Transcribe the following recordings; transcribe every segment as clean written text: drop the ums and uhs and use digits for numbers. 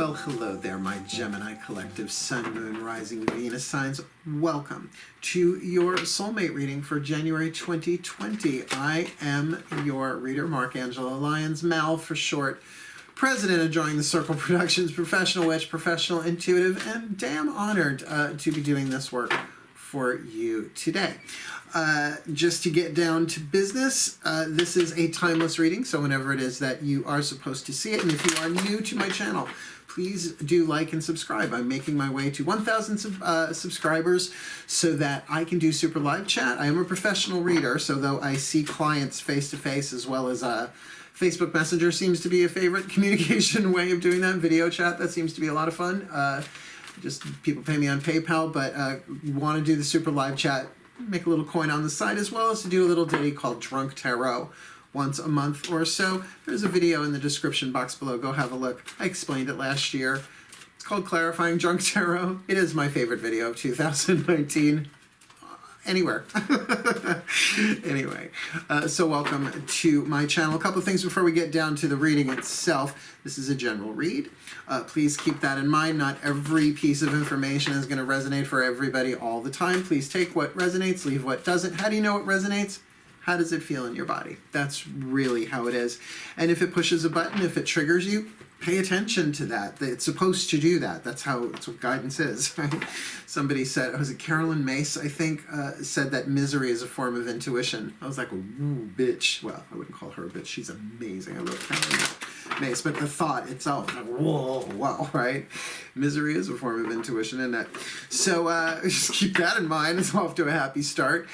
Well, hello there, my Gemini collective Sun, Moon, Rising, Venus signs. Welcome to your soulmate reading for January 2020. I am your reader, Mark-Angela Lyons, Mal for short, president of Join the Circle Productions, professional witch, professional intuitive, and damn honored to be doing this work for you today. Just to get down to business, this is a timeless reading, so whenever it is that you are supposed to see it, and if you are new to my channel, please do like and subscribe. I'm making my way to 1,000 subscribers so that I can do super live chat. I am a professional reader, so though I see clients face-to-face as well as Facebook Messenger seems to be a favorite communication way of doing that. Video chat, that seems to be a lot of fun. Just people pay me on PayPal, but want to do the super live chat, make a little coin on the side, as well as to do a little ditty called Drunk Tarot once a month or so. There's a video in the description box below. Go have a look. I explained it last year. It's called Clarifying Drunk Tarot. It is my favorite video of 2019. Anywhere. Anyway, so welcome to my channel. A couple of things before we get down to the reading itself. This is a general read. Please keep that in mind. Not every piece of information is going to resonate for everybody all the time. Please take what resonates, leave what doesn't. How do you know what resonates? How does it feel in your body? That's really how it is. And if it pushes a button, if it triggers you, pay attention to that. It's supposed to do that. That's what guidance is. Right? Somebody said, was it Carolyn Mace, I think, said that misery is a form of intuition. I was like, ooh, bitch. Well, I wouldn't call her a bitch. She's amazing. I love Carolyn Mace. But the thought itself, like, whoa, wow, right? Misery is a form of intuition, isn't it? So just keep that in mind. It's off to a happy start.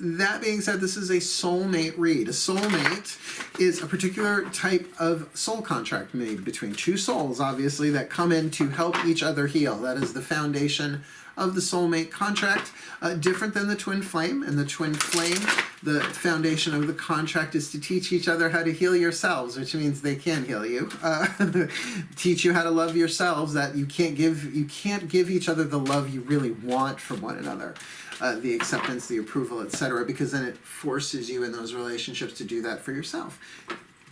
That being said, this is a soulmate read. A soulmate is a particular type of soul contract made between two souls, obviously, that come in to help each other heal. That is the foundation of the soulmate contract. Different than the twin flame. In the twin flame, the foundation of the contract is to teach each other how to heal yourselves, which means they can heal you. Teach you how to love yourselves, that you can't give each other the love you really want from one another. The acceptance, the approval, etc., because then it forces you in those relationships to do that for yourself.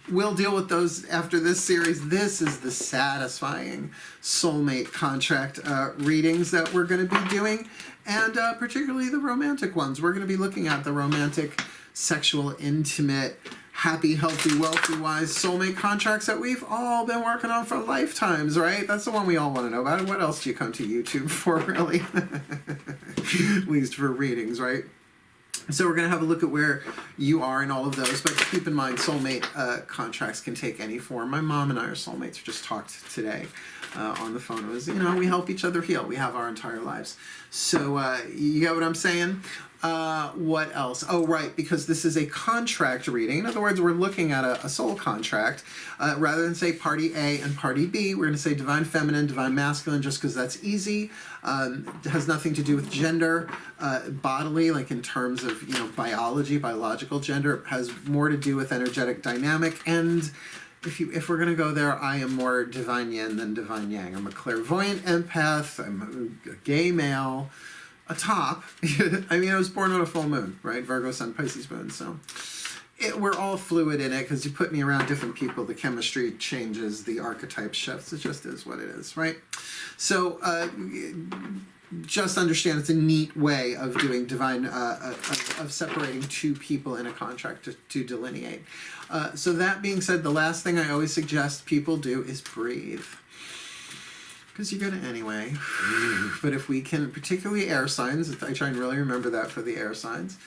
We'll deal with those after this series. This is the satisfying soulmate contract readings that we're going to be doing, and particularly the romantic ones. We're going to be looking at the romantic, sexual, intimate, happy, healthy, wealthy, wise soulmate contracts that we've all been working on for lifetimes, right? That's the one we all want to know about. What else do you come to YouTube for, really? At least for readings, right? So we're going to have a look at where you are in all of those, but keep in mind soulmate contracts can take any form. My mom and I are soulmates. We just talked today on the phone. It was, we help each other heal. We have our entire lives. So you get what I'm saying? What else? Oh, right, because this is a contract reading. In other words, we're looking at a soul contract. Rather than say party A and party B, we're going to say divine feminine, divine masculine, just because that's easy. It has nothing to do with gender, bodily, like in terms of, biology, biological gender. It has more to do with energetic dynamic. And if we're going to go there, I am more divine yin than divine yang. I'm a clairvoyant empath. I'm a gay male. A top. I mean, I was born on a full moon, right? Virgo, Sun, Pisces moon. So we're all fluid in it, because you put me around different people, the chemistry changes, the archetype shifts. It just is what it is, right? So just understand it's a neat way of doing divine, of separating two people in a contract to delineate. So that being said, the last thing I always suggest people do is breathe. Because you're going to anyway. But if we can, particularly air signs, I try and really remember that for the air signs,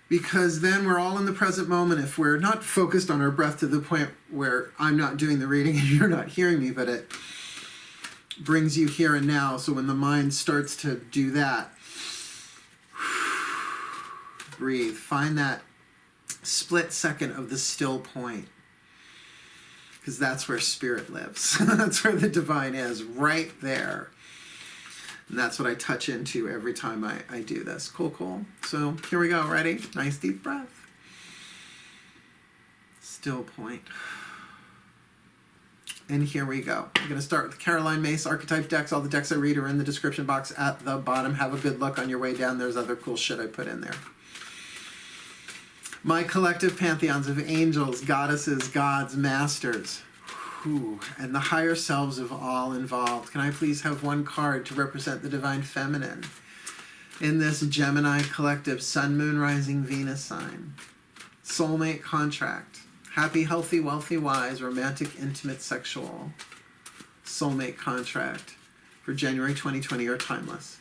because then we're all in the present moment. If we're not focused on our breath to the point where I'm not doing the reading and you're not hearing me, but it brings you here and now. So when the mind starts to do that, breathe. Find that split second of the still point. Because that's where spirit lives. That's where the divine is, right there. And that's what I touch into every time I do this. Cool, cool. So here we go. Ready? Nice deep breath. Still point. And here we go. I'm going to start with the Caroline Mace archetype decks. All the decks I read are in the description box at the bottom. Have a good look on your way down. There's other cool shit I put in there. My collective pantheons of angels, goddesses, gods, masters. Ooh, and the higher selves of all involved. Can I please have one card to represent the divine feminine in this Gemini collective Sun, Moon, Rising, Venus sign? Soulmate contract. Happy, healthy, wealthy, wise, romantic, intimate, sexual. Soulmate contract for January 2020 or timeless.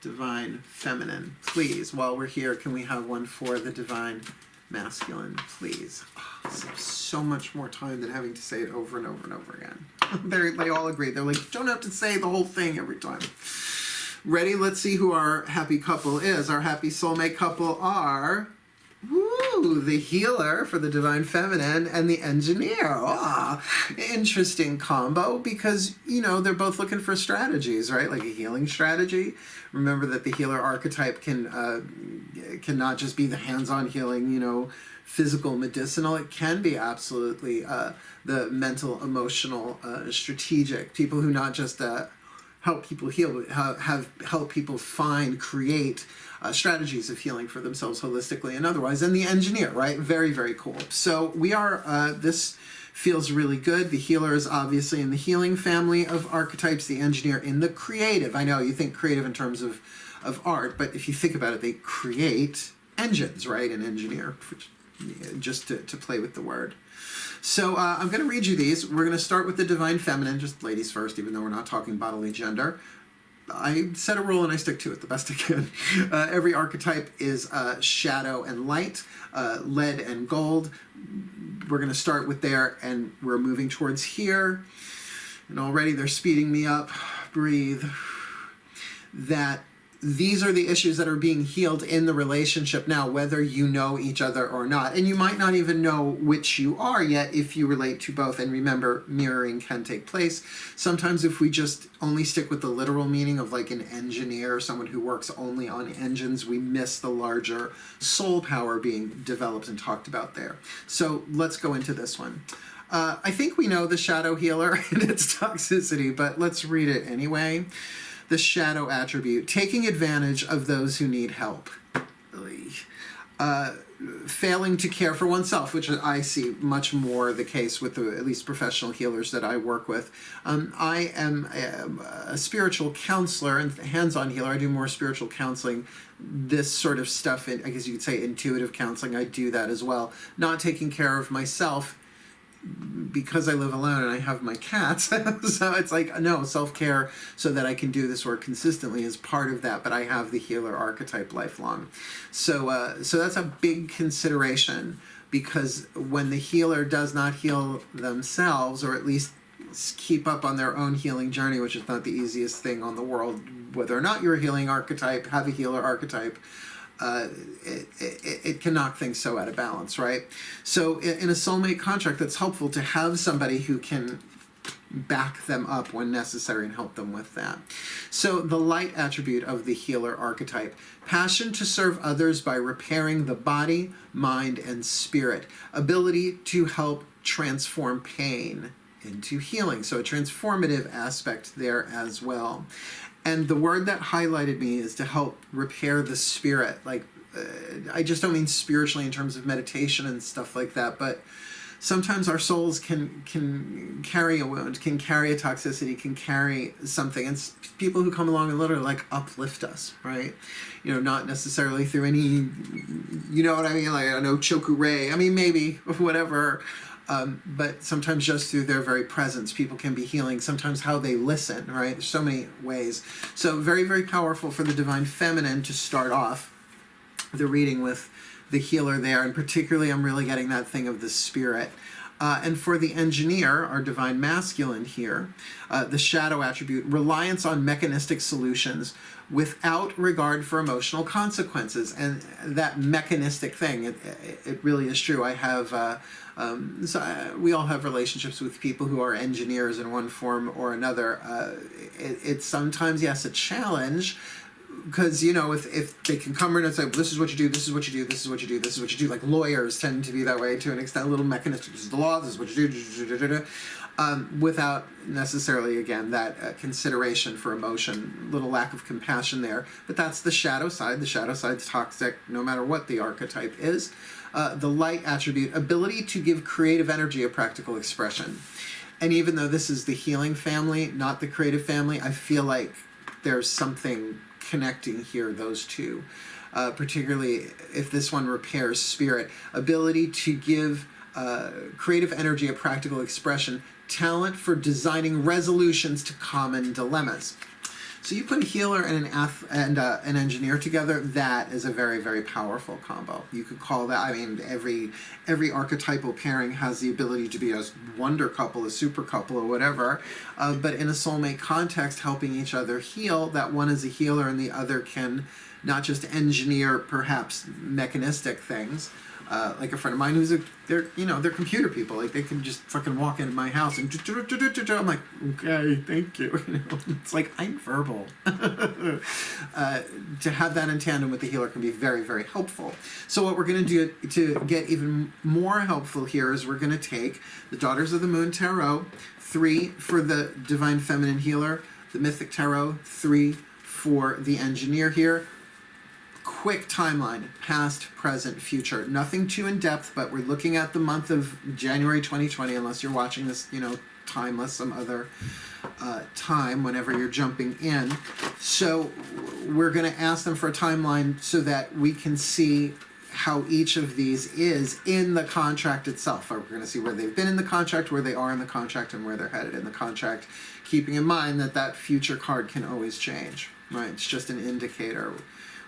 Divine feminine. Please, while we're here, can we have one for the divine masculine, please? Oh, saves so much more time than having to say it over and over and over again. They all agree. They're like, don't have to say the whole thing every time. Ready? Let's see who our happy couple is. Our happy soulmate couple are... Woo, the healer for the divine feminine and the engineer. Ah, interesting combo because, you know, they're both looking for strategies, right? Like a healing strategy. Remember that the healer archetype can not just be the hands-on healing, you know, physical, medicinal. It can be absolutely the mental, emotional, strategic. People who not just help people heal, but have help people find, create strategies of healing for themselves holistically and otherwise. And the engineer, right? Very, very cool. So we are, this feels really good. The healer is obviously in the healing family of archetypes, the engineer in the creative. I know you think creative in terms of art, but if you think about it, they create engines, right? An engineer, which, just to play with the word. So I'm going to read you these. We're going to start with the divine feminine, just ladies first, even though we're not talking bodily gender. I set a rule and I stick to it the best I can. Every archetype is shadow and light, lead and gold. We're going to start with there and we're moving towards here. And already they're speeding me up. Breathe. That these are the issues that are being healed in the relationship now, whether you know each other or not. And you might not even know which you are yet if you relate to both. And remember, mirroring can take place. Sometimes if we just only stick with the literal meaning of like an engineer or someone who works only on engines, we miss the larger soul power being developed and talked about there. So let's go into this one. I think we know the shadow healer and its toxicity, but let's read it anyway. The shadow attribute, taking advantage of those who need help. Failing to care for oneself, which I see much more the case with the at least professional healers that I work with. I am a spiritual counselor and hands-on healer. I do more spiritual counseling. This sort of stuff, I guess you could say intuitive counseling, I do that as well. Not taking care of myself because I live alone and I have my cats. So it's like, no, self-care so that I can do this work consistently is part of that, but I have the healer archetype lifelong. So that's a big consideration, because when the healer does not heal themselves, or at least keep up on their own healing journey, which is not the easiest thing on the world, whether or not you're a healing archetype, have a healer archetype, it can knock things so out of balance, right? So in a soulmate contract, that's helpful to have somebody who can back them up when necessary and help them with that. So the light attribute of the healer archetype, passion to serve others by repairing the body, mind, and spirit, ability to help transform pain into healing. So a transformative aspect there as well. And the word that highlighted me is to help repair the spirit. Like, I just don't mean spiritually in terms of meditation and stuff like that, but sometimes our souls can carry a wound, can carry a toxicity, can carry something. And people who come along and literally like uplift us, right? You know, not necessarily through any, you know what I mean? Like, I don't know, choku-rei. I mean, maybe, whatever. But sometimes just through their very presence, people can be healing. Sometimes how they listen, right? There's so many ways. So very, very powerful for the divine feminine to start off the reading with the healer there. And particularly, I'm really getting that thing of the spirit. And for the engineer, our divine masculine here, the shadow attribute, reliance on mechanistic solutions without regard for emotional consequences. And that mechanistic thing, it really is true. I have, we all have relationships with people who are engineers in one form or another. It's sometimes, yes, a challenge, because, you know, if they can come in and say, well, this is what you do, this is what you do, this is what you do, this is what you do, like lawyers tend to be that way to an extent, a little mechanistic, this is the law, this is what you do, without necessarily, again, that consideration for emotion, little lack of compassion there. But that's the shadow side. The shadow side's toxic no matter what the archetype is. The light attribute, ability to give creative energy a practical expression. And even though this is the healing family, not the creative family, I feel like there's something connecting here, those two. Particularly if this one repairs spirit. Ability to give creative energy a practical expression. Talent for designing resolutions to common dilemmas. So you put a healer and an engineer together, that is a very, very powerful combo. You could call that, I mean, every archetypal pairing has the ability to be a wonder couple, a super couple, or whatever. But in a soulmate context, helping each other heal, that one is a healer and the other can not just engineer perhaps mechanistic things. Like a friend of mine who's they're computer people. Like they can just fucking walk into my house and I'm like, okay, thank you. It's like I'm verbal. To have that in tandem with the healer can be very, very helpful. So what we're going to do to get even more helpful here is we're going to take the Daughters of the Moon Tarot, 3 for the Divine Feminine Healer, the Mythic Tarot, 3 for the Engineer here. Quick timeline, past, present, future. Nothing too in-depth, but we're looking at the month of January 2020, unless you're watching this, timeless, some other time, whenever you're jumping in. So we're going to ask them for a timeline so that we can see how each of these is in the contract itself. We're going to see where they've been in the contract, where they are in the contract, and where they're headed in the contract, keeping in mind that that future card can always change, right? It's just an indicator.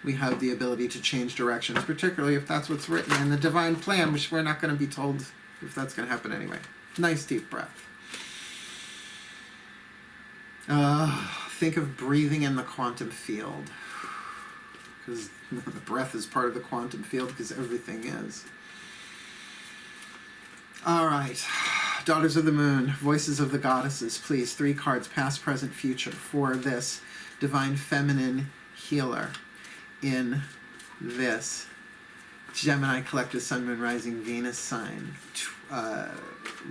We have the ability to change directions, particularly if that's what's written in the divine plan, which we're not going to be told if that's going to happen anyway. Nice deep breath. Think of breathing in the quantum field, because the breath is part of the quantum field, because everything is. All right. Daughters of the Moon, Voices of the Goddesses, please. 3 cards, past, present, future, for this Divine Feminine Healer. In this Gemini collective Sun, Moon, Rising, Venus sign,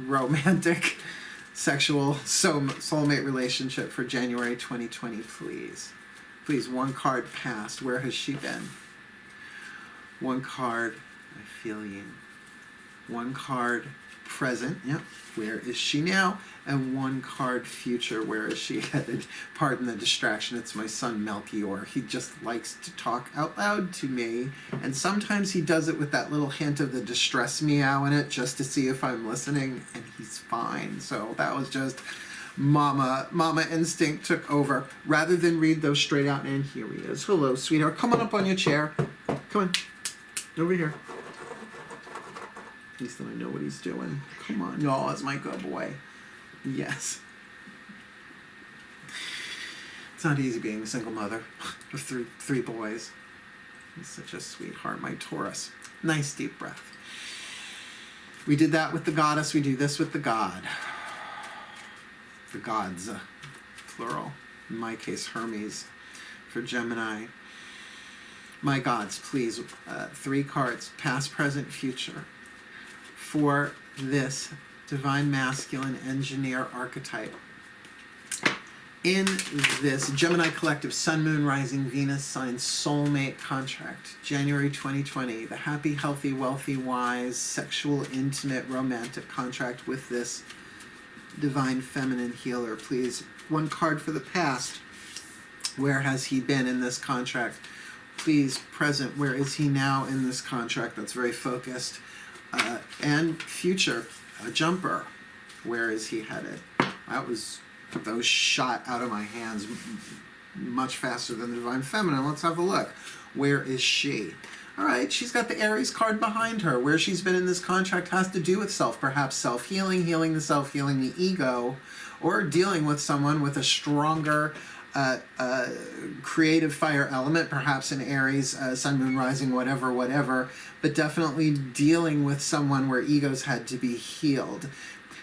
romantic, sexual, soulmate relationship for January 2020, please. Please, 1 card past. Where has she been? 1 card, I feel you. 1 card present. Yep. Where is she now? And 1 card future. Where is she headed? Pardon the distraction. It's my son Melchior. He just likes to talk out loud to me. And sometimes he does it with that little hint of the distress meow in it just to see if I'm listening. And he's fine. So that was just mama instinct took over. Rather than read those straight out. And here he is. Hello, sweetheart. Come on up on your chair. Come on. Over here. At least then I know what he's doing. Come on. No, that's my good boy. Yes. It's not easy being a single mother with three boys. He's such a sweetheart, my Taurus. Nice deep breath. We did that with the goddess. We do this with the god. The gods, plural. In my case, Hermes for Gemini. My gods, please. 3 cards, past, present, future. For this Divine Masculine Engineer archetype. In this Gemini collective Sun, Moon, Rising, Venus sign soulmate contract, January 2020, the happy, healthy, wealthy, wise, sexual, intimate, romantic contract with this Divine Feminine Healer. Please, 1 card for the past. Where has he been in this contract? Please, present, where is he now in this contract? That's very focused. And future, a jumper. Where is he headed? Those shot out of my hands much faster than the Divine Feminine. Let's have a look. Where is she? All right, she's got the Aries card behind her. Where she's been in this contract has to do with self. Perhaps self-healing, healing the self, healing the ego, or dealing with someone with a stronger creative fire element, perhaps in Aries, Sun, Moon, Rising, whatever, but definitely dealing with someone where egos had to be healed.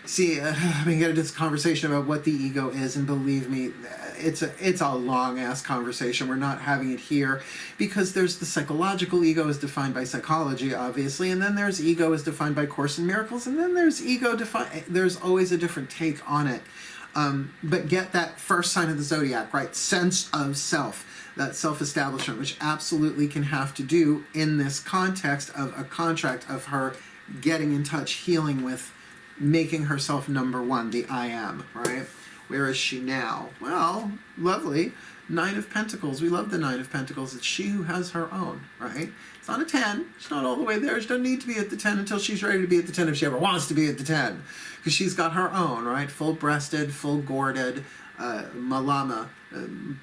See, we get into this conversation about what the ego is, and believe me, it's a long-ass conversation. We're not having it here, because there's the psychological ego as defined by psychology, obviously, and then there's ego as defined by Course in Miracles, and then there's ego defined, there's always a different take on it. But get that first sign of the zodiac, right? Sense of self, that self-establishment, which absolutely can have to do in this context of a contract of her getting in touch, healing with making herself number one, the I am, right? Where is she now? Well, lovely. Nine of Pentacles. We love the Nine of Pentacles. It's she who has her own, right? It's not a 10. She's not all the way there. She doesn't need to be at the 10 until she's ready to be at the 10, if she ever wants to be at the 10. Because she's got her own, right? Full-breasted, full-gourded, Malama,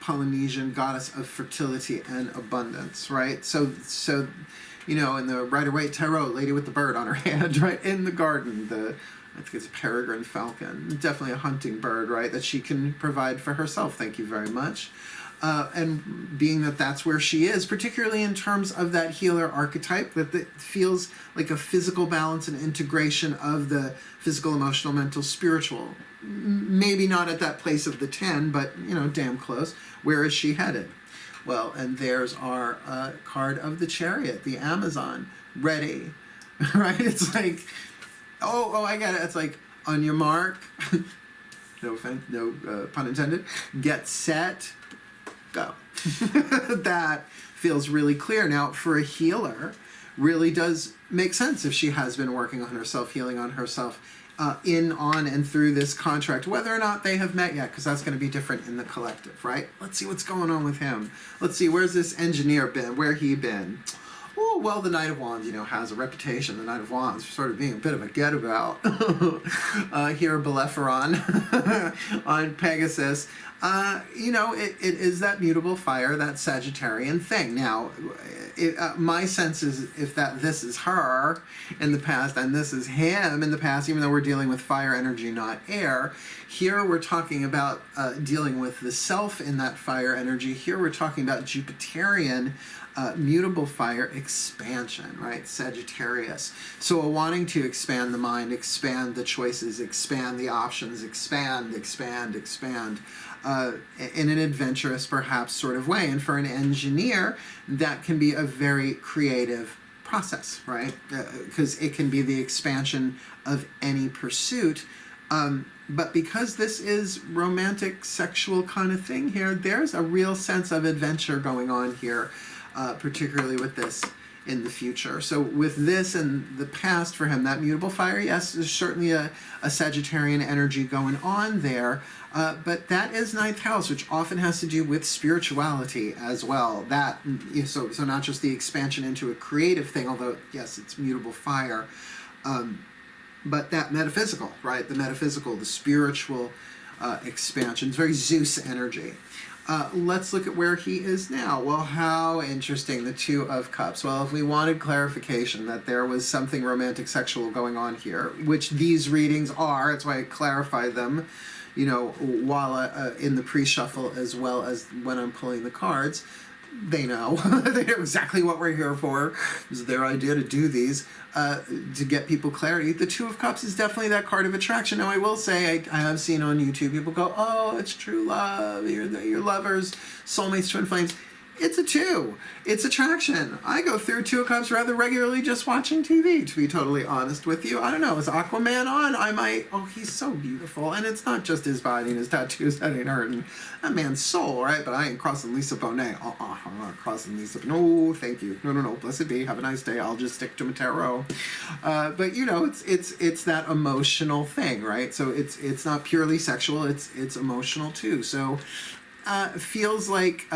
Polynesian goddess of fertility and abundance, right? So you know, in the Rider-Waite Tarot, lady with the bird on her hand, right? In the garden, I think it's a peregrine falcon, definitely a hunting bird, right? That she can provide for herself. Thank you very much. And being that that's where she is, particularly in terms of that healer archetype, that feels like a physical balance and integration of the physical, emotional, mental, spiritual. Maybe not at that place of the 10, but, you know, damn close. Where is she headed? Well, and there's our card of the Chariot, the Amazon, ready, right? It's like, oh, I get it. It's like, on your mark, no offense, no pun intended, get set, go. That feels really clear. Now, for a healer, really does make sense if she has been working on herself, healing on herself, on, and through this contract, whether or not they have met yet, because that's going to be different in the collective, right? Let's see what's going on with him. Let's see, where's this engineer been? Where he been? Oh, well, the Knight of Wands, you know, has a reputation, the Knight of Wands, for sort of being a bit of a get-about. Here, Bellerophon on Pegasus. You know, it is that mutable fire, that Sagittarian thing. Now, my sense is if this is her in the past and this is him in the past, even though we're dealing with fire energy, not air, here we're talking about dealing with the self in that fire energy. Here we're talking about Jupiterian mutable fire expansion, right? Sagittarius. So a wanting to expand the mind, expand the choices, expand the options, expand, in an adventurous, perhaps, sort of way. And for an engineer, that can be a very creative process, right? Because it can be the expansion of any pursuit. But because this is romantic, sexual kind of thing here, there's a real sense of adventure going on here, particularly with this in the future. So with this in the past for him, that mutable fire, yes, there's certainly a Sagittarian energy going on there, but that is ninth house, which often has to do with spirituality as well. That, so not just the expansion into a creative thing, although, yes, it's mutable fire, but that metaphysical, right? The metaphysical, the spiritual expansion. It's very Zeus energy. Let's look at where he is now. Well, how interesting, the Two of Cups. Well, if we wanted clarification that there was something romantic, sexual going on here, which these readings are, that's why I clarify them, you know, while in the pre-shuffle as well as when I'm pulling the cards. They know. They know exactly what we're here for. It was their idea to do these, to get people clarity. The Two of Cups is definitely that card of attraction. Now, I will say, I have seen on YouTube people go, oh, it's true love, your lovers, soulmates, twin flames. It's a two. It's attraction. I go through Two of Cups rather regularly just watching TV, to be totally honest with you. I don't know. Is Aquaman on? I might. Oh, he's so beautiful. And it's not just his body and his tattoos that ain't hurting that man's soul, right? But I ain't crossing Lisa Bonet. I'm not crossing Lisa. No, thank you. No. Blessed be. Have a nice day. I'll just stick to my tarot. But, you know, it's that emotional thing, right? So it's not purely sexual. It's emotional, too. So feels like...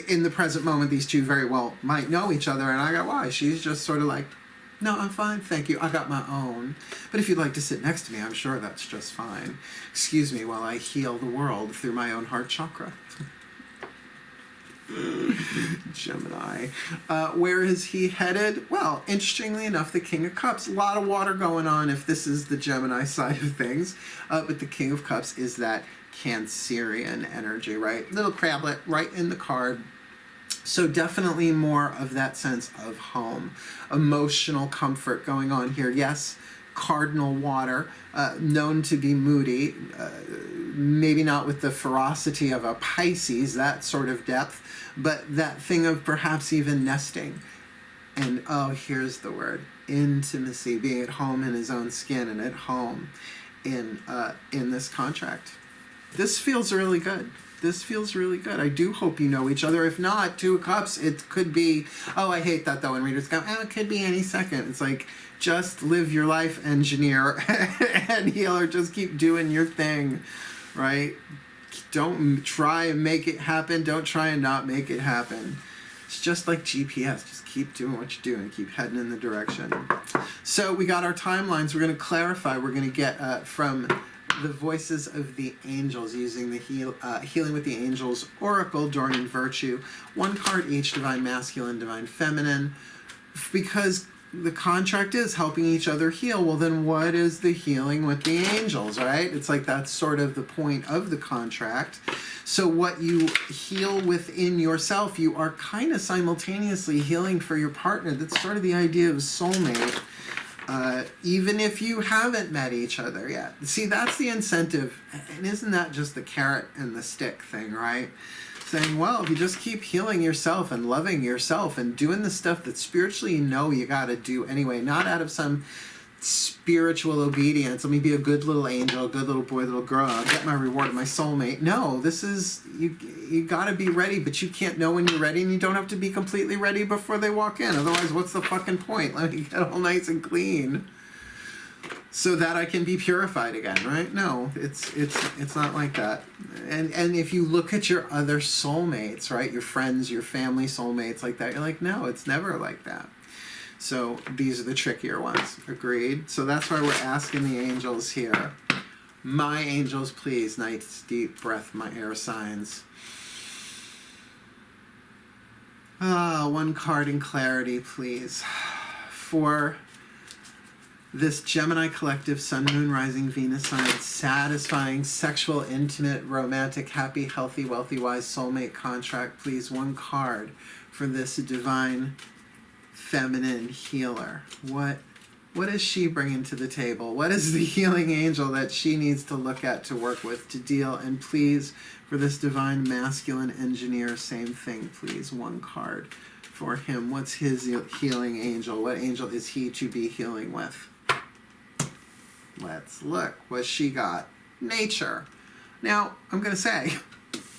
in the present moment, these two very well might know each other, and I go, why? She's just sort of like, no, I'm fine, thank you, I got my own. But if you'd like to sit next to me, I'm sure that's just fine. Excuse me while I heal the world through my own heart chakra. Gemini. Where is he headed? Well, interestingly enough, the King of Cups. A lot of water going on if this is the Gemini side of things. But the King of Cups is that Cancerian energy, right? Little crablet right in the card. So definitely more of that sense of home. Emotional comfort going on here. Yes, cardinal water, known to be moody, maybe not with the ferocity of a Pisces, that sort of depth, but that thing of perhaps even nesting. And oh, here's the word, intimacy, being at home in his own skin and at home in this contract. This feels really good. This feels really good. I do hope you know each other. If not, Two of Cups, it could be, oh, I hate that though when readers go, oh, it could be any second. It's like, just live your life, engineer and healer. Just keep doing your thing, right? Don't try and make it happen. Don't try and not make it happen. It's just like GPS. Just keep doing what you're doing. Keep heading in the direction. So we got our timelines. We're going to clarify. We're going to get from the voices of the angels using the Healing with the Angels Oracle, Dorn Virtue. One card each, Divine Masculine, Divine Feminine. Because the contract is helping each other heal. Well, then what is the healing with the angels, right? It's like that's sort of the point of the contract. So what you heal within yourself, you are kind of simultaneously healing for your partner. That's sort of the idea of soulmate. Even if you haven't met each other yet. See, that's the incentive. And isn't that just the carrot and the stick thing, right? Saying, well, if you just keep healing yourself and loving yourself and doing the stuff that spiritually you know you got to do anyway, not out of some spiritual obedience, let me be a good little angel, a good little boy, little girl, I'll get my reward of my soulmate. No, this is, you got to be ready, but you can't know when you're ready, and you don't have to be completely ready before they walk in. Otherwise, what's the fucking point? Let me get all nice and clean so that I can be purified again, right? No, it's not like that. And if you look at your other soulmates, right, your friends, your family soulmates like that, you're like, no, it's never like that. So these are the trickier ones. Agreed? So that's why we're asking the angels here. My angels, please. Nice deep breath, my air signs. One card in clarity, please. For this Gemini collective, Sun, Moon, Rising, Venus sign, satisfying, sexual, intimate, romantic, happy, healthy, wealthy, wise, soulmate contract, please. One card for this divine feminine healer. What is she bringing to the table? What is the healing angel that she needs to look at, to work with, to deal? And please, for this divine masculine engineer, same thing, please. One card for him. What's his healing angel? What angel is he to be healing with? Let's look. What she got? Nature. Now, I'm going to say,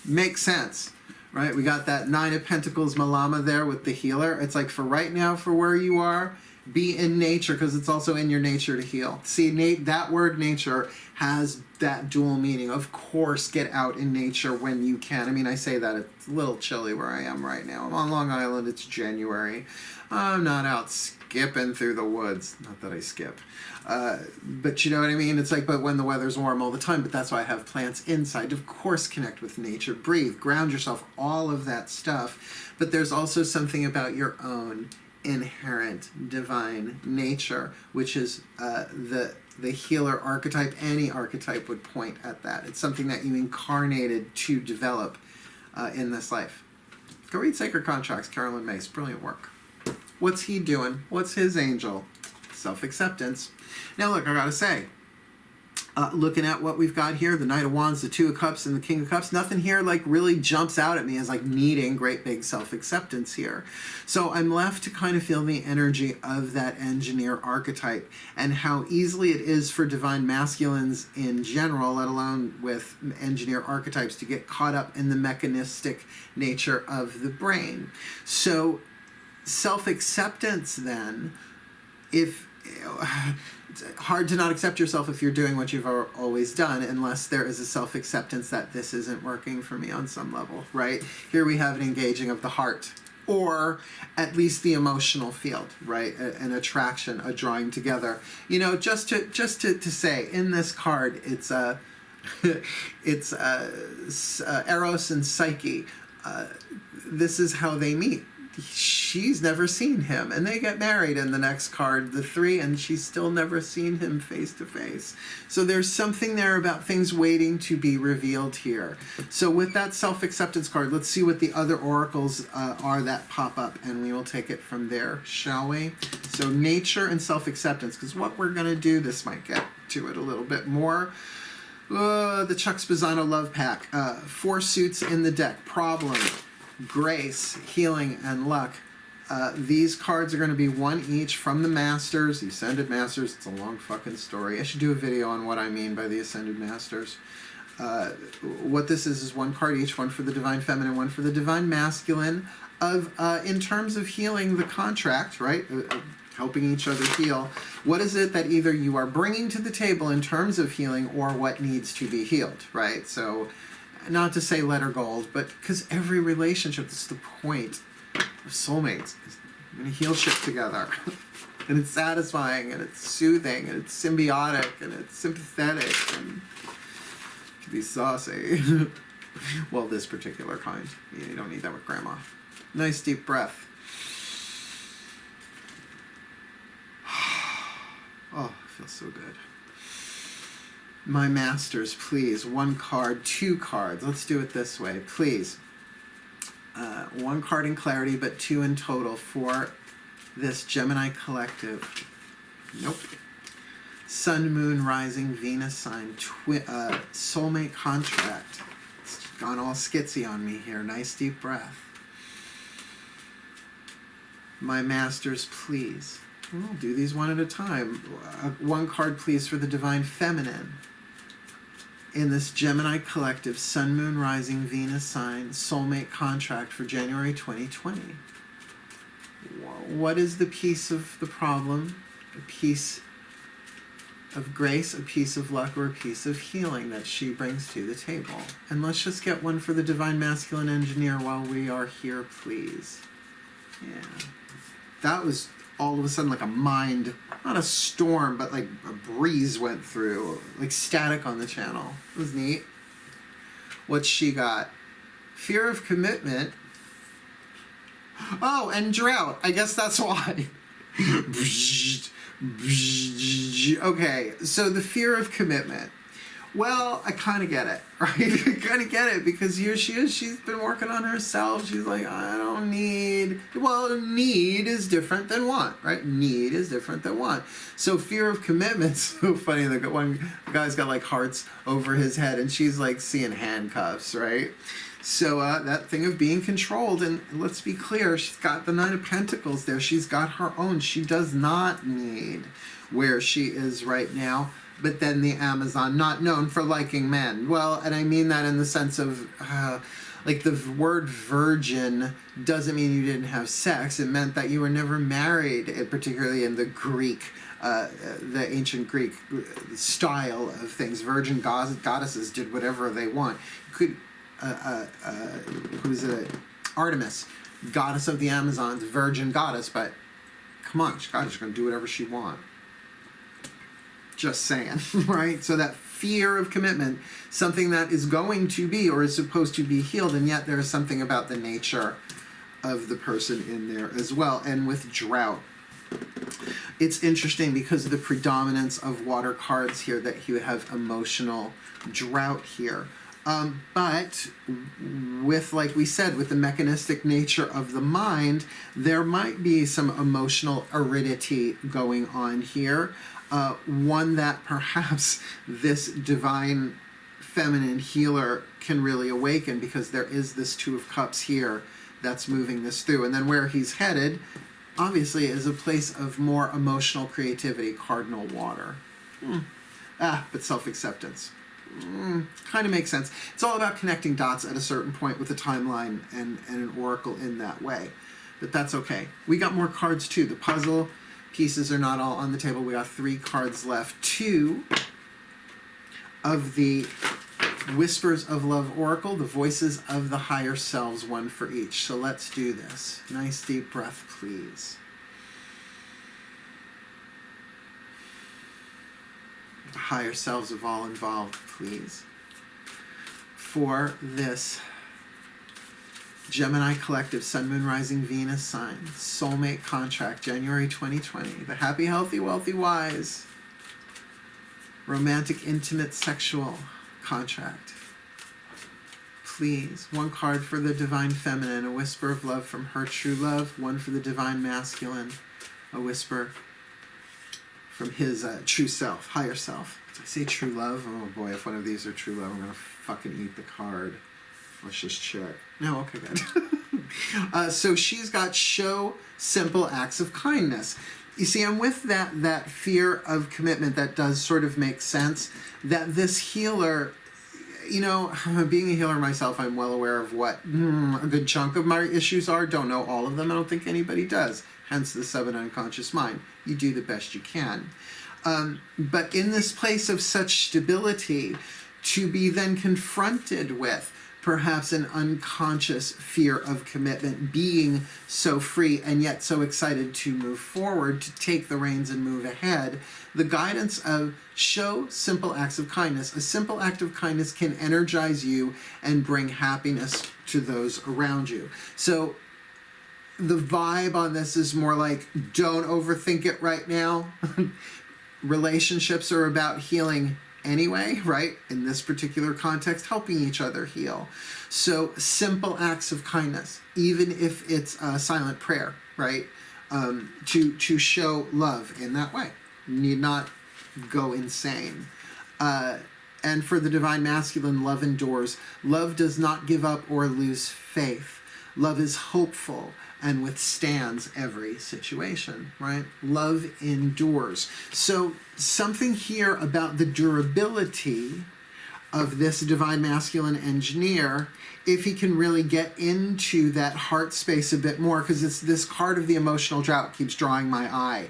makes sense. Right, we got that Nine of Pentacles Malama there with the healer. It's like, for right now, for where you are, be in nature, because it's also in your nature to heal. See, that word nature has that dual meaning. Of course, get out in nature when you can. I mean, I say that, it's a little chilly where I am right now. I'm on Long Island, it's January. I'm not out skipping through the woods. Not that I skip. But you know what I mean? It's like, but when the weather's warm all the time, but that's why I have plants inside. Of course, connect with nature, breathe, ground yourself, all of that stuff. But there's also something about your own inherent divine nature, which is the healer archetype. Any archetype would point at that. It's something that you incarnated to develop in this life. Go read Sacred Contracts, Carolyn Mace. Brilliant work. What's he doing? What's his angel? Self-acceptance. Now look, I gotta say, looking at what we've got here, the Knight of Wands, the Two of Cups, and the King of Cups, nothing here like really jumps out at me as like needing great big self-acceptance here. So I'm left to kind of feel the energy of that engineer archetype and how easily it is for divine masculines in general, let alone with engineer archetypes, to get caught up in the mechanistic nature of the brain. So self-acceptance then, if it's hard to not accept yourself if you're doing what you've always done, unless there is a self-acceptance that this isn't working for me on some level, right? Here we have an engaging of the heart, or at least the emotional field, right? An attraction, a drawing together. You know, just to say, in this card, it's Eros and Psyche. This is how they meet. She's never seen him, and they get married in the next card, the Three, and she's still never seen him face to face. So there's something there about things waiting to be revealed here. So with that self-acceptance card, let's see what the other oracles are that pop up, and we will take it from there, shall we? So nature and self-acceptance, because what we're going to do, this might get to it a little bit more. The Chuck Spezzano Love Pack. 4 suits in the deck. Problem, grace, healing, and luck. These cards are going to be one each from the Masters, the Ascended Masters. It's a long fucking story. I should do a video on what I mean by the Ascended Masters. What this is one card each, one for the divine feminine, one for the divine masculine, of in terms of healing the contract, right? Helping each other heal. What is it that either you are bringing to the table in terms of healing, or what needs to be healed, right? So, not to say letter gold, but because every relationship, this is the point of soulmates, is we're going to heal shit together. And it's satisfying, and it's soothing, and it's symbiotic, and it's sympathetic, and it can be saucy. Well, this particular kind. You don't need that with grandma. Nice deep breath. Oh, it feels so good. My masters, please. One card, two cards. Let's do it this way, please. One card in clarity, but two in total for this Gemini collective. Nope. Sun, Moon, Rising, Venus sign, soulmate contract. It's gone all skitsy on me here. Nice deep breath. My masters, please. We'll do these one at a time. One card, please, for the divine feminine. In this Gemini collective, Sun, Moon, Rising, Venus sign, soulmate contract for January 2020. What is the piece of the problem? A piece of grace, a piece of luck, or a piece of healing that she brings to the table? And let's just get one for the divine masculine engineer while we are here, please. Yeah. That was all of a sudden like a mind, not a storm, but like a breeze went through, like static on the channel. It was neat. What she got? Fear of commitment. Oh, and drought. I guess that's why. Okay, so the fear of commitment. Well, I kind of get it, right? I kind of get it, because here she is. She's been working on herself. She's like, I don't need... Well, need is different than want, right? Need is different than want. So fear of commitment, so funny. The one guy's got like hearts over his head, and she's like seeing handcuffs, right? So that thing of being controlled, and let's be clear, she's got the Nine of Pentacles there. She's got her own. She does not need where she is right now. But then the Amazon, not known for liking men. Well, and I mean that in the sense of, like the word virgin doesn't mean you didn't have sex. It meant that you were never married, particularly in the Greek, the ancient Greek style of things. Virgin goddesses did whatever they want. You could, who's it? Artemis, goddess of the Amazons, virgin goddess, but come on, she's going to do whatever she wants. Just saying, right? So that fear of commitment, something that is going to be or is supposed to be healed, and yet there is something about the nature of the person in there as well. And with drought, it's interesting because of the predominance of water cards here that you have emotional drought here. But with, like we said, with the mechanistic nature of the mind, there might be some emotional aridity going on here. One that perhaps this divine feminine healer can really awaken, because there is this Two of Cups here that's moving this through. And then where he's headed, obviously, is a place of more emotional creativity, cardinal water. But self-acceptance. Kind of makes sense. It's all about connecting dots at a certain point with a timeline and an oracle in that way. But that's okay. We got more cards too. The puzzle pieces are not all on the table. We got 3 cards left. 2 of the Whispers of Love Oracle, the voices of the higher selves, 1 for each. So let's do this. Nice deep breath, please. The higher selves of all involved, please. For this Gemini collective, Sun, Moon, Rising, Venus sign, soulmate contract, January 2020. The happy, healthy, wealthy, wise, romantic, intimate, sexual contract. Please, 1 card for the divine feminine, a whisper of love from her true love. 1 for the divine masculine, a whisper from his true self, higher self. Did I say true love? Oh boy, if one of these are true love, I'm going to fucking eat the card. Let's just check. No, okay, good. So she's got show simple acts of kindness. You see, I'm with that fear of commitment that does sort of make sense, that this healer you know, being a healer myself, I'm well aware of what a good chunk of my issues are. Don't know all of them. I don't think anybody does. Hence the sub and unconscious mind. You do the best you can. But in this place of such stability, to be then confronted with perhaps an unconscious fear of commitment, being so free and yet so excited to move forward, to take the reins and move ahead, the guidance of show simple acts of kindness. A simple act of kindness can energize you and bring happiness to those around you. So the vibe on this is more like, don't overthink it right now. Relationships are about healing anyway, right? In this particular context, helping each other heal. So simple acts of kindness, even if it's a silent prayer, right? To show love in that way. Need not go insane. And for the divine masculine, love endures. Love does not give up or lose faith. Love is hopeful and withstands every situation, right? Love endures. So something here about the durability of this divine masculine engineer, if he can really get into that heart space a bit more, because it's this card of the emotional drought keeps drawing my eye.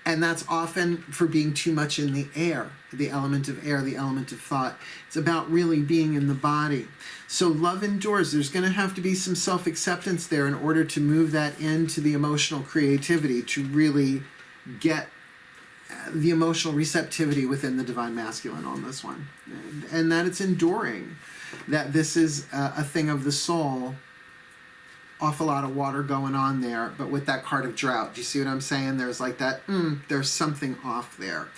And that's often for being too much in the air, the element of air, the element of thought. It's about really being in the body. So love endures. There's going to have to be some self-acceptance there in order to move that into the emotional creativity, to really get the emotional receptivity within the divine masculine on this one. And that it's enduring, that this is a thing of the soul. Awful lot of water going on there, but with that card of drought. Do you see what I'm saying? There's like that, there's something off there.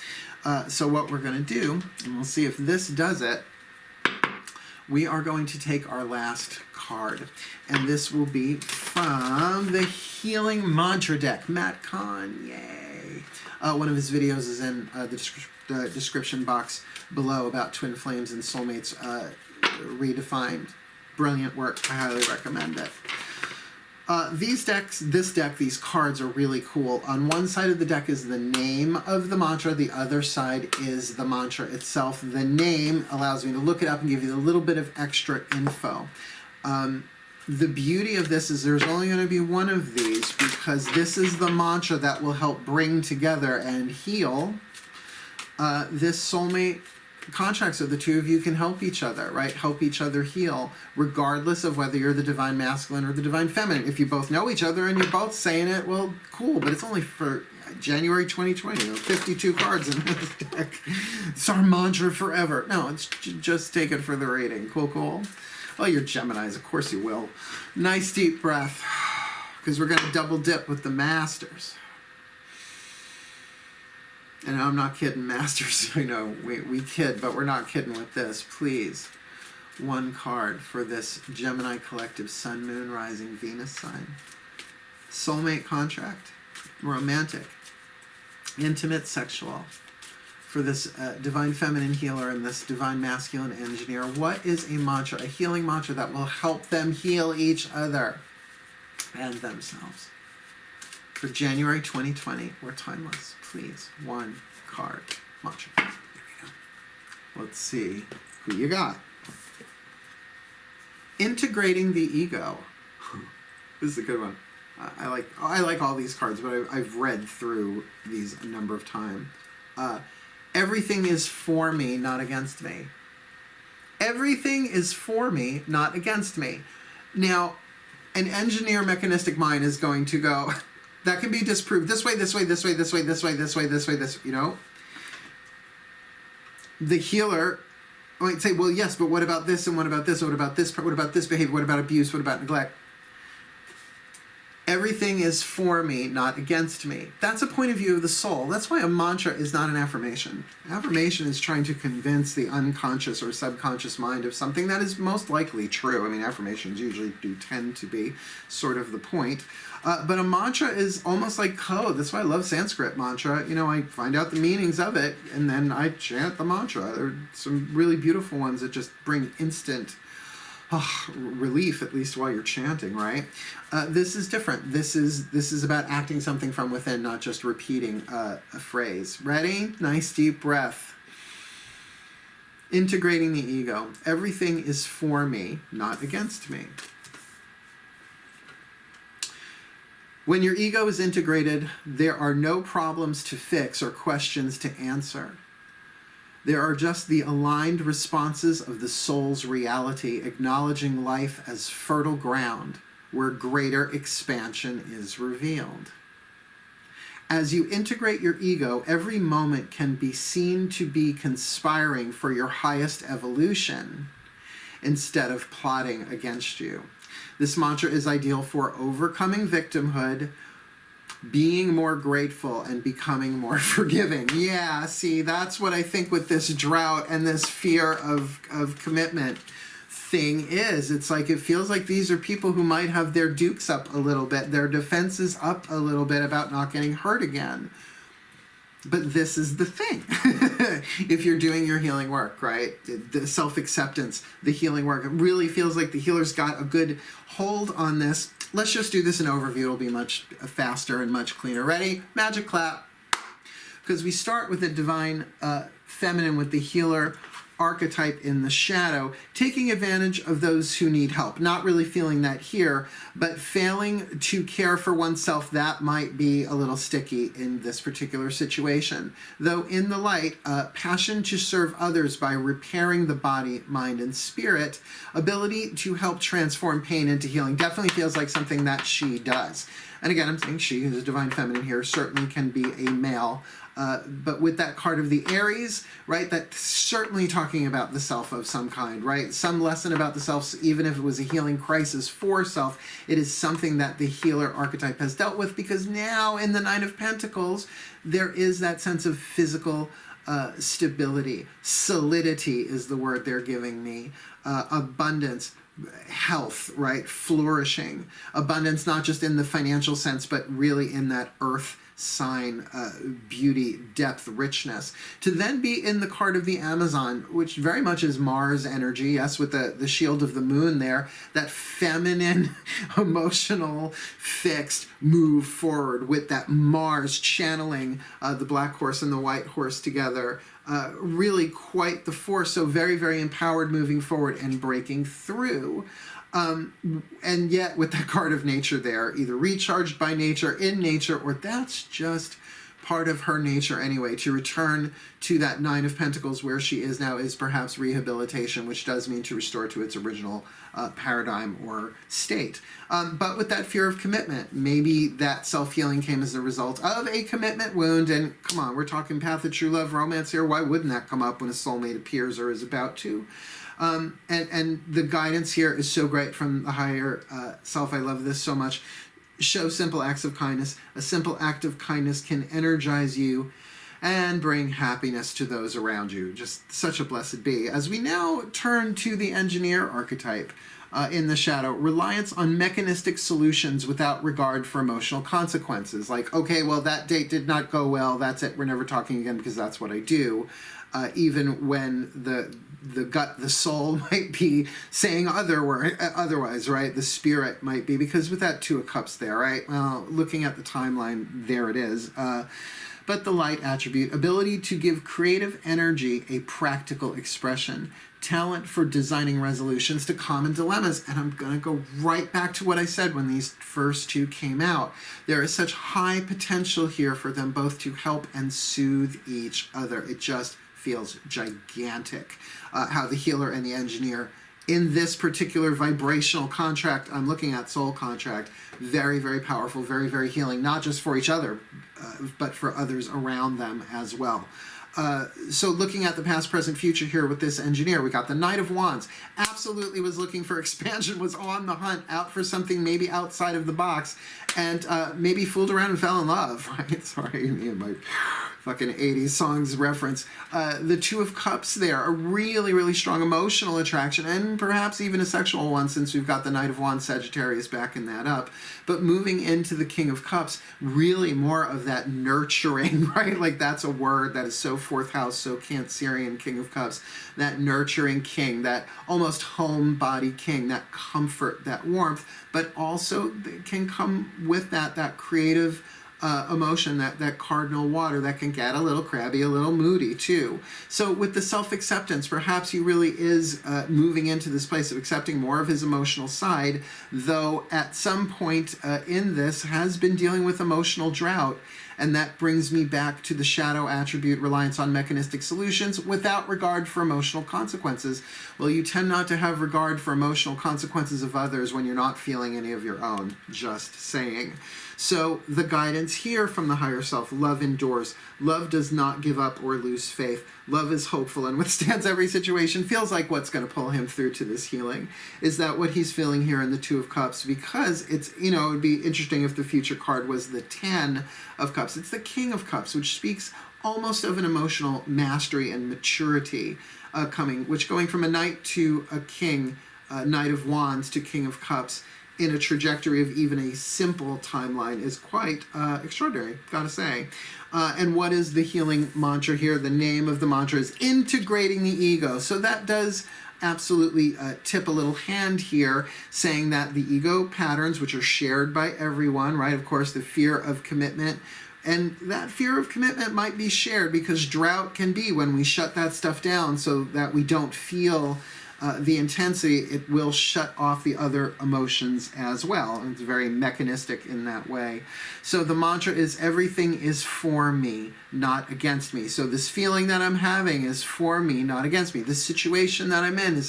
So what we're going to do, and we'll see if this does it, we are going to take our last card. And this will be from the Healing Mantra deck. Matt Kahn, yay. One of his videos is in the description box below about twin flames and soulmates redefined. Brilliant work. I highly recommend it. These cards are really cool. On one side of the deck is the name of the mantra. The other side is the mantra itself. The name allows me to look it up and give you a little bit of extra info. The beauty of this is there's only going to be one of these, because this is the mantra that will help bring together and heal this soulmate contract, so the two of you can help each other, right? Help each other heal, regardless of whether you're the divine masculine or the divine feminine. If you both know each other and you're both saying it, well, cool, but it's only for January 2020. 52 cards in this deck. It's our mantra forever. No, it's just take it for the reading. Cool, cool. Well, you're Geminis, of course you will. Nice deep breath, because we're going to double dip with the masters. And I'm not kidding, masters. I know we kid, but we're not kidding with this. Please, one card for this Gemini collective Sun, Moon, Rising, Venus sign. Soulmate contract, romantic, intimate, sexual. For this divine feminine healer and this divine masculine engineer, what is a mantra, a healing mantra that will help them heal each other and themselves? For January 2020, we're timeless. Please, one card mantra. There we go. Let's see who you got. Integrating the ego. This is a good one. I like all these cards, but I've read through these a number of times. Everything is for me, not against me. Everything is for me, not against me. Now, an engineer mechanistic mind is going to go, that can be disproved this way, this way, this way, this way, this way, this way, this way, this, you know? The healer might say, well, yes, but what about this, and what about this, what about this, what about this behavior, what about abuse, what about neglect? Everything is for me, not against me. That's a point of view of the soul. That's why a mantra is not an affirmation. Affirmation is trying to convince the unconscious or subconscious mind of something that is most likely true. I mean, affirmations usually do tend to be sort of the point. But a mantra is almost like code. That's why I love Sanskrit mantra. You know, I find out the meanings of it, and then I chant the mantra. There are some really beautiful ones that just bring instant relief, at least while you're chanting, right? This is different. This is about acting something from within, not just repeating a phrase. Ready? Nice deep breath. Integrating the ego. Everything is for me, not against me. When your ego is integrated, there are no problems to fix or questions to answer. There are just the aligned responses of the soul's reality, acknowledging life as fertile ground where greater expansion is revealed. As you integrate your ego, every moment can be seen to be conspiring for your highest evolution instead of plotting against you. This mantra is ideal for overcoming victimhood, being more grateful, and becoming more forgiving. Yeah, see, that's what I think with this drought and this fear of commitment thing is. It's like, it feels like these are people who might have their dukes up a little bit, their defenses up a little bit about not getting hurt again. But this is the thing. If you're doing your healing work, right? The self-acceptance, the healing work, it really feels like the healer's got a good hold on this. Let's just do this in overview. It'll be much faster and much cleaner. Ready? Magic clap. Because we start with the divine feminine, with the healer archetype in the shadow, taking advantage of those who need help. Not really feeling that here, but failing to care for oneself, that might be a little sticky in this particular situation. Though in the light, passion to serve others by repairing the body, mind, and spirit, ability to help transform pain into healing. Definitely feels like something that she does. And again, I'm saying she, who's a divine feminine here, certainly can be a male. But with that card of the Aries, right, that's certainly talking about the self of some kind, right? Some lesson about the self, even if it was a healing crisis for self, it is something that the healer archetype has dealt with, because now in the Nine of Pentacles, there is that sense of physical stability. Solidity is the word they're giving me. Abundance. Health, right? Flourishing. Abundance, not just in the financial sense, but really in that earth sign, beauty, depth, richness. To then be in the card of the Amazon, which very much is Mars energy, yes, with the shield of the moon there, that feminine, emotional, fixed move forward with that Mars channeling the black horse and the white horse together. Really quite the force, so very, very empowered moving forward and breaking through. And yet with that card of nature there, either recharged by nature, in nature, or that's just part of her nature anyway. To return to that Nine of Pentacles where she is now is perhaps rehabilitation, which does mean to restore to its original paradigm or state. But with that fear of commitment, maybe that self-healing came as a result of a commitment wound. And come on, we're talking path of true love, romance here. Why wouldn't that come up when a soulmate appears or is about to? And the guidance here is so great from the higher self. I love this so much. Show simple acts of kindness. A simple act of kindness can energize you and bring happiness to those around you. Just such a blessed be. As we now turn to the engineer archetype in the shadow, reliance on mechanistic solutions without regard for emotional consequences. Like, okay, well, that date did not go well. That's it. We're never talking again because that's what I do. Even when the gut, the soul might be saying otherwise, right? The spirit might be, because with that Two of Cups there, right? Well, looking at the timeline, there it is. But the light attribute, ability to give creative energy a practical expression, talent for designing resolutions to common dilemmas. And I'm going to go right back to what I said when these first two came out. There is such high potential here for them both to help and soothe each other. It just feels gigantic. How the healer and the engineer in this particular vibrational contract I'm looking at, soul contract, very, very powerful, very, very healing, not just for each other, but for others around them as well. So looking at the past, present, future here with this engineer, we got the Knight of Wands. Absolutely was looking for expansion, was on the hunt, out for something maybe outside of the box, and maybe fooled around and fell in love, right? Sorry, me and my fucking 80s songs reference. The Two of Cups there, a really, really strong emotional attraction, and perhaps even a sexual one, since we've got the Knight of Wands Sagittarius backing that up. But moving into the King of Cups, really more of that nurturing, right? Like that's a word that is so fourth house, so Cancerian, King of Cups. That nurturing king, that almost home body king, that comfort, that warmth, but also can come with that creative emotion, that cardinal water that can get a little crabby, a little moody too. So with the self-acceptance, perhaps he really is moving into this place of accepting more of his emotional side, though at some point in this has been dealing with emotional drought. And that brings me back to the shadow attribute, reliance on mechanistic solutions without regard for emotional consequences. Well, you tend not to have regard for emotional consequences of others when you're not feeling any of your own, just saying. So the guidance here from the higher self: love endures. Love does not give up or lose faith. Love is hopeful and withstands every situation. Feels like what's going to pull him through to this healing. Is that what he's feeling here in the Two of Cups? Because it's, it would be interesting if the future card was the Ten of Cups. It's the King of Cups, which speaks almost of an emotional mastery and maturity coming, which going from a knight to a king, Knight of Wands to King of Cups, in a trajectory of even a simple timeline is quite extraordinary, gotta say. And what is the healing mantra here? The name of the mantra is integrating the ego. So that does absolutely tip a little hand here, saying that the ego patterns, which are shared by everyone, right? Of course, the fear of commitment. And that fear of commitment might be shared because drought can be when we shut that stuff down so that we don't feel the intensity. It will shut off the other emotions as well. And it's very mechanistic in that way. So the mantra is everything is for me, not against me. So this feeling that I'm having is for me, not against me. This situation that I'm in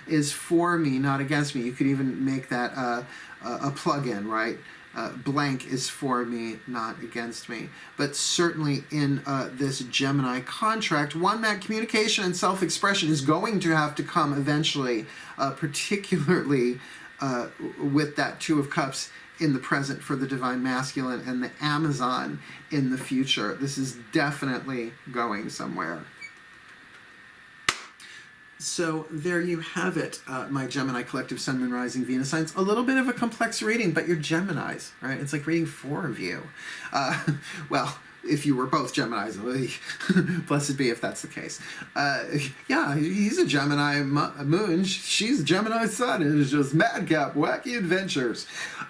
is for me, not against me. You could even make that a plug-in, right? Blank is for me, not against me. But certainly in this Gemini contract, one that communication and self-expression is going to have to come eventually, particularly with that Two of Cups in the present for the Divine Masculine and the Amazon in the future. This is definitely going somewhere. So there you have it, my Gemini collective Sun, Moon, Rising, Venus signs. A little bit of a complex reading, but you're Geminis, right? It's like reading 4 of you. Well, if you were both Geminis, blessed be if that's the case. Yeah, he's a Gemini moon. She's a Gemini sun. It's just madcap, wacky adventures.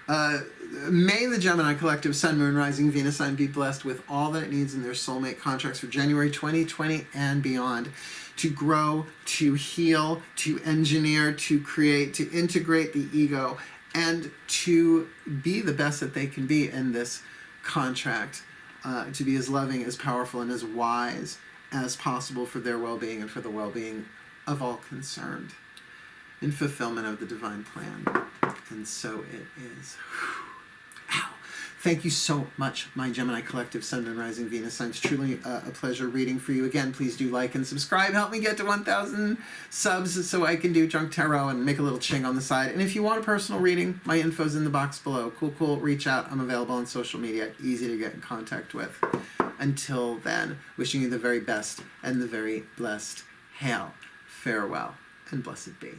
May the Gemini collective Sun, Moon, Rising, Venus sign be blessed with all that it needs in their soulmate contracts for January 2020 and beyond, to grow, to heal, to engineer, to create, to integrate the ego, and to be the best that they can be in this contract, to be as loving, as powerful, and as wise as possible for their well-being and for the well-being of all concerned, in fulfillment of the divine plan. And so it is. Ow. Thank you so much, my Gemini collective Sun, Moon, Rising, Venus signs. Truly a pleasure reading for you. Again, please do like and subscribe. Help me get to 1,000 subs so I can do junk tarot and make a little ching on the side. And if you want a personal reading, my info's in the box below. Cool, reach out. I'm available on social media. Easy to get in contact with. Until then, wishing you the very best and the very blessed. Hail, farewell, and blessed be.